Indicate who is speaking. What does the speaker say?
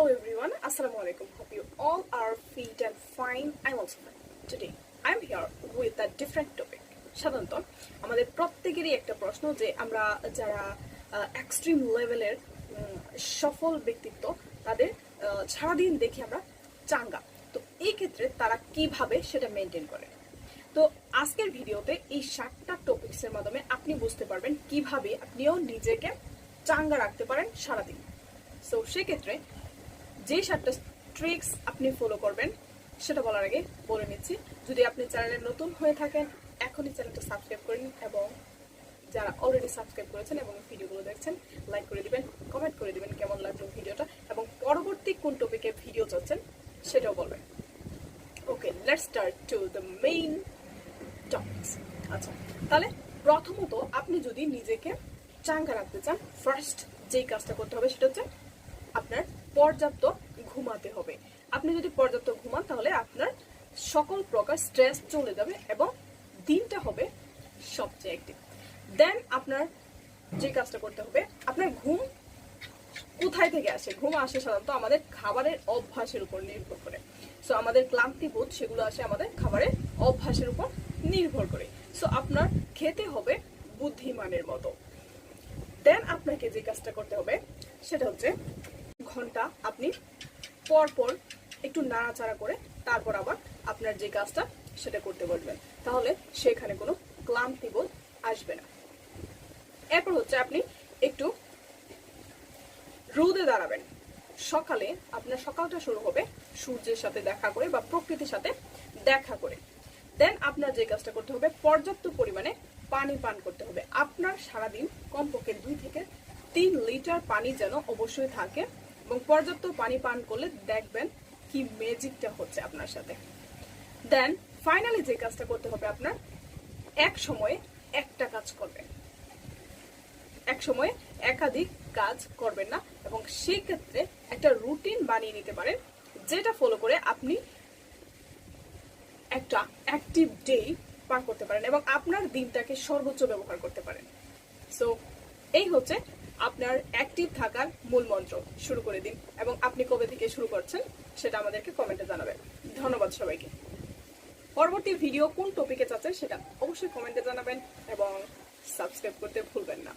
Speaker 1: everyone, Assalamualaikum. Hope you all are fit and fine. I'm also fine. Today, I'm here with a different topic. সাধারণত আমাদের প্রত্যেকেরই একটা প্রশ্ন যে আমরা যারা এক্সট্রিম লেভেলের সফল ব্যক্তিত্ব তাদের সারাদিন দেখি আমরা চাঙ্গা, তো এই ক্ষেত্রে তারা কিভাবে সেটা মেনটেন করে। তো আজকের ভিডিওতে এই 7টা টপিকসের মাধ্যমে আপনি বুঝতে পারবেন কিভাবে আপনিও নিজেকে চাঙ্গা রাখতে পারেন সারাদিন। সো সেক্ষেত্রে যে 7টা ট্রিক্স আপনি ফলো করবেন সেটা বলার আগে বলে নিচ্ছি, যদি আপনি চ্যানেলে নতুন হয়ে থাকেন এখনই চ্যানেলটা সাবস্ক্রাইব করেন, এবং যারা অলরেডি সাবস্ক্রাইব করেছেন এবং ভিডিওগুলো দেখছেন লাইক করে দিবেন, কমেন্ট করে দিবেন কেমন লাগলো ভিডিওটা, এবং পরবর্তী কোন টপিকে ভিডিও চাচ্ছেন সেটাও বলবেন। Okay, let's start to the main topics. আচ্ছা, তাহলে প্রথমত আপনি যদি নিজেকে চাঙ্গা রাখতে চান, ফার্স্ট যেই কাজটা করতে হবে সেটা হচ্ছে আপনার পর্যাপ্ত ঘুমাতে হবে। আপনি যদি পর্যাপ্ত ঘুমান তাহলে আপনার সকল প্রকার স্ট্রেস চলে যাবে এবং দিনটা হবে সবচেয়ে অ্যাক্টিভ। দেন আপনার যে কাজটা করতে হবে, আপনার ঘুম কোথায় থেকে আসে? ঘুম আসে সাধারণত আমাদের খাবারের অভ্যাসের উপর নির্ভর করে। সো আমাদের ক্লান্তিবোধ সেগুলো আসে আমাদের খাবারের অভ্যাসের উপর নির্ভর করে। সো আপনার খেতে হবে বুদ্ধিমানের মতো। দেন আপনাকে যে কাজটা করতে হবে সেটা হচ্ছে ঘন্টা আপনি পরপর একটু নাড়াচাড়া করে তারপর আবার আপনার যে কাজটা সেটা করতে বলবেন, তাহলে সেখানে কোনো ক্লান্তিবোধ আসবে না। এরপর হচ্ছে আপনি একটু রোদে দাঁড়াবেন। সকালে আপনার সকালটা শুরু হবে সূর্যের সাথে দেখা করে বা প্রকৃতির সাথে দেখা করে। দেন আপনার যে কাজটা করতে হবে পর্যাপ্ত পরিমাণে পানি পান করতে হবে। আপনার সারাদিন কমপক্ষে 2 থেকে 3 লিটার পানি যেন অবশ্যই থাকে, এবং পর্যাপ্ত পানি পান করলে দেখবেন কি ম্যাজিকটা হচ্ছে আপনার সাথে। দেন ফাইনালি যে কাজটা করতে হবে আপনার, এক সময়ে একটা কাজ করবেন, এক সময়ে একাধিক কাজ করবেন না, এবং সেই ক্ষেত্রে একটা রুটিন বানিয়ে নিতে পারেন যেটা ফলো করে আপনি একটা অ্যাক্টিভ ডে পার করতে পারেন এবং আপনার দিনটাকে সর্বোচ্চ ব্যবহার করতে পারেন। সো এই হচ্ছে আপনার অ্যাক্টিভ থাকার মূল মন্ত্র। শুরু করে দিন, এবং আপনি কবে থেকে শুরু করছেন সেটা আমাদেরকে কমেন্টে জানাবেন। ধন্যবাদ সবাইকে। পরবর্তী ভিডিও কোন টপিকে চাচ্ছেন সেটা অবশ্যই কমেন্টে জানাবেন এবং সাবস্ক্রাইব করতে ভুলবেন না।